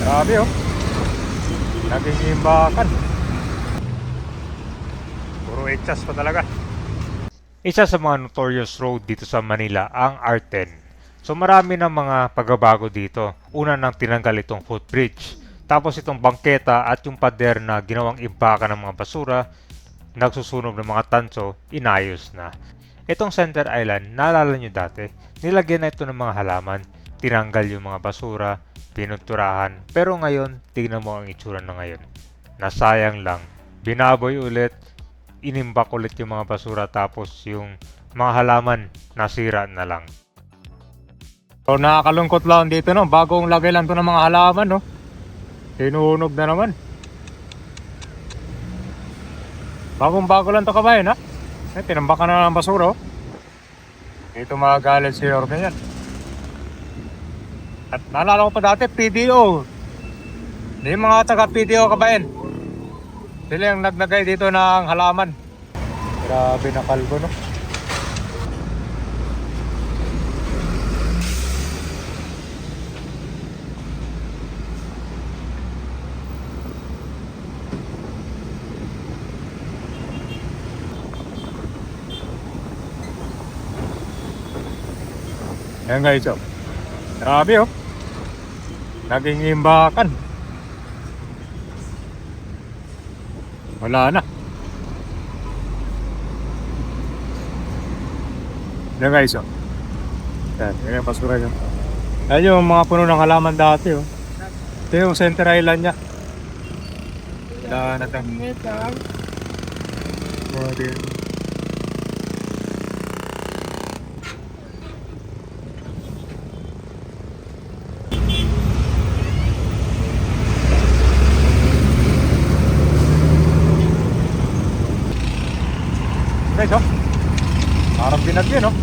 Grabe oh. Naging imbakan. Puro echas pa talaga. Isa sa mga notorious road dito sa Manila ang R10. So marami ng mga pagbabago dito. Una nang tinanggal itong footbridge. Tapos itong bangketa at yung pader na ginawang imbakan ng mga basura, nagsusunog ng mga tanso, inayos na. Itong Center Island, naalala nyo dati, nilagyan na ito ng mga halaman, tinanggal yung mga basura, pinunturahan, pero ngayon, tignan mo ang itsura na ngayon. Nasayang lang, binaboy ulit, inimbak ulit yung mga basura tapos yung mga halaman nasira na lang. So nakakalungkot lang dito no, bagong lagay lang to ng mga halaman no. Sinunog na naman. Bagong bago lang to kabayan ha. Tinambakan na ng basura oh. Dito magagalit si Yorme yan. At naalala ko pa dati PDO. Hindi yung mga taga PDO kabayan. Sila yung nagnagay dito ng halaman. Grabe na kalbo no. Ayan guys oh. Grabe oh. Naging imbakan. Wala na. Ayan guys oh. Ayan yung basura nyo. Ayan yung mga puno ng halaman dati oh. Ito yung Center Island nya. Wala na tayo. Guys oh, parang binagyo no.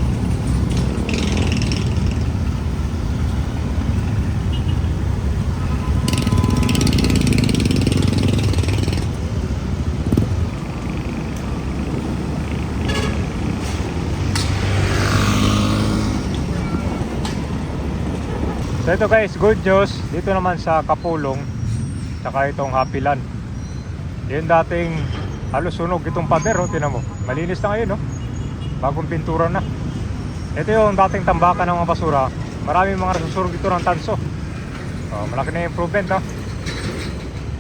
So ito guys, good news dito naman sa Kapulong tsaka itong Hapilan. Yung dating halos sunog itong pader oh, tinan mo. Malinis na ngayon oh. Bagong pintura na. Ito yung dating tambakan ng mga basura. Maraming mga nasusunog dito ng tanso. Oh, malaki na improvement oh.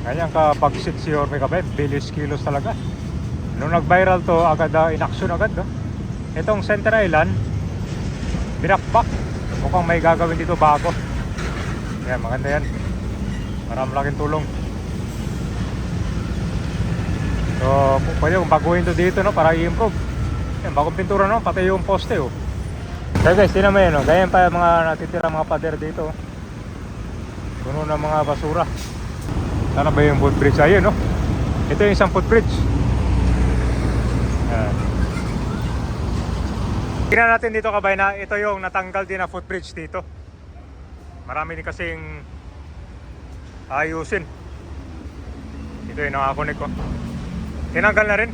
Ganyan kapag sit si Yorme Kabay, bilis kilos talaga. Nung nag-viral to, agad in-action agad oh. Itong Center Island, binakbak. Mukhang may gagawin dito bago. Yan, maganda yan. Maraming laking tulong. So, pwede kung baguhin to dito no, para i-improve. Yan, bagong pintura no, pati yung poste oh. Kaya guys, tinan mo yun no, ganyan pa yung mga natitira mga pader dito. Puno ng mga basura. Sana ba yung footbridge? Ayun no. Ito yung isang footbridge. Yan. Tingnan natin dito kabay na ito yung natanggal din na footbridge dito. Marami din kasing ayusin. Ito yung nakakunik ko. Tinanggal na rin.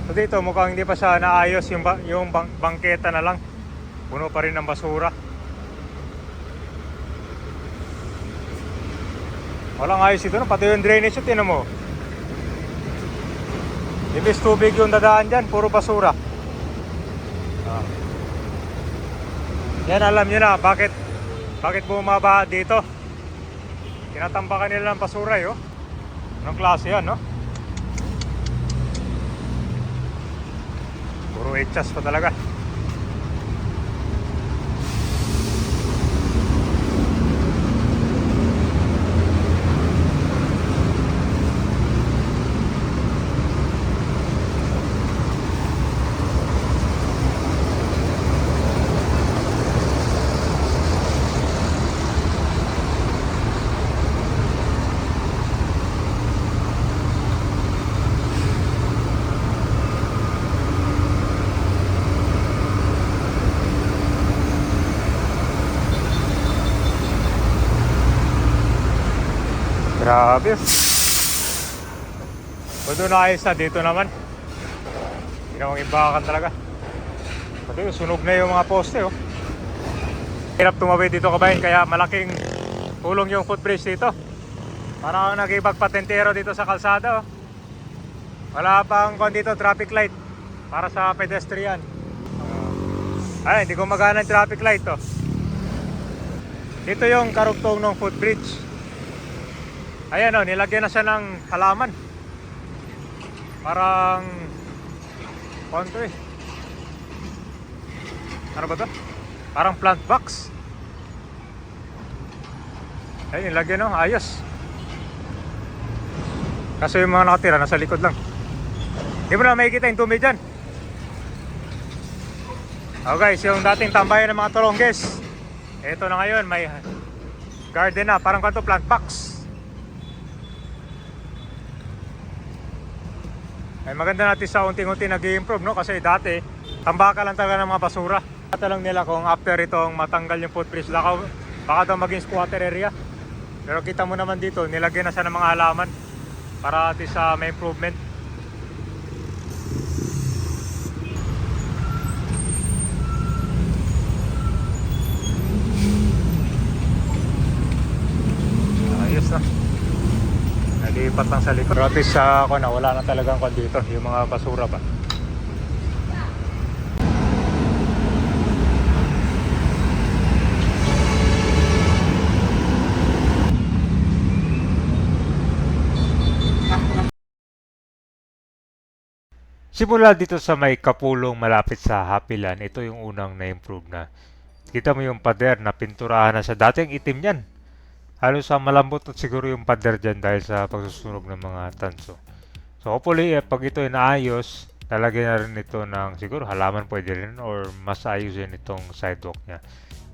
So dito mukhang hindi pa siya naayos yung bangketa na lang. Puno pa rin ng basura. Walang ayos ito no? Pati yung drainage ito, tinan mo. Imbis tubig yung dadaan dyan, puro basura. Yan, alam nyo na bakit bumaba dito. Tinatambakan nila ng basura yun. Anong klase yan no? Puro echas pa talaga. Grabe. Pwede na ayos na dito naman. Ginawang imbakan talaga. Pati sunog na yung mga poste oh. Hirap tumawid dito kabayan, kaya malaking tulong yung footbridge dito. Para akong nagipagpatentero dito sa kalsada, oh. Wala pang kon dito traffic light para sa pedestrian. Ay, hindi ko magana yung traffic light, oh. Dito yung karugtong ng footbridge. Ayan, oh, nilagyan na siya ng halaman. Parang konto eh. Ano ba to? Parang plant box. Ayun, nilagyan, oh, ayos. Kaso yung mga nakatira nasa likod lang. Hindi mo na makikita yung tumi dyan. Oh guys, yung dating tambayan ng mga Tolongges, ito na ngayon, may garden na, parang kanto plant box. Ay maganda natin sa unting-unting nag-i-improve, no? Kasi dati, tambaka lang talaga ng mga basura. Tatanong nila kung after itong matanggal yung footbridge, baka daw maging squatter area. Pero kita mo naman dito, nilagyan na siya ng mga halaman para at least may improvement. Ayos na. Nalipat lang sa likod. Pero at least ako na, wala na talagang kwan dito, yung mga basura pa. Simula dito sa may kapulong malapit sa Hapilan, ito yung unang na-improve na. Kita mo yung pader na pinturahan na sa dating itim yan. Halos sa malambot at siguro yung pader dyan dahil sa pagsusunog ng mga tanso. So hopefully, pag ito ay naayos, lalagyan na rin ito ng siguro halaman pwede rin or mas ayusin itong sidewalk niya.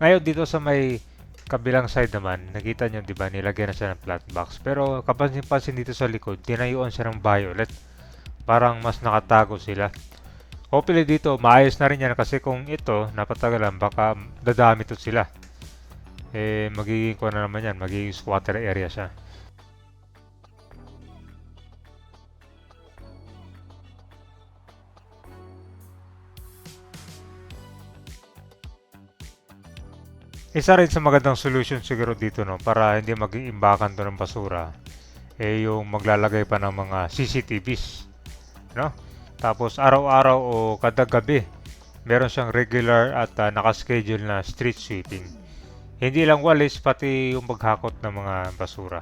Ngayon dito sa may kabilang side naman, nakita nyo diba nilagyan na siya ng flat box. Pero kapansin-pansin dito sa likod, tinayuan siya ng violet. Parang mas nakatago sila. Hopefully dito, maayos na rin yan kasi kung ito, napatagalan, baka dadami to sila. Eh, magiging ko na naman yan, magiging squatter area siya. Isa rin sa magandang solution siguro dito, no, para hindi maging imbakan to ng basura, eh yung maglalagay pa ng mga CCTVs, no? Tapos araw-araw o kada gabi, meron siyang regular at naka-schedule na street sweeping. Hindi lang walis, pati yung maghakot ng mga basura.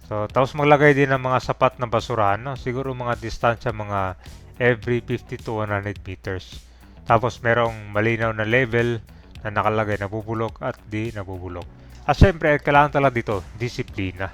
So, tapos maglagay din ng mga sapat na basurahan, no? Siguro mga distansya mga every 50 to 100 meters. Tapos merong malinaw na level na nakalagay nabubulok at di nabubulok. At syempre, kailangan talaga dito, disiplina.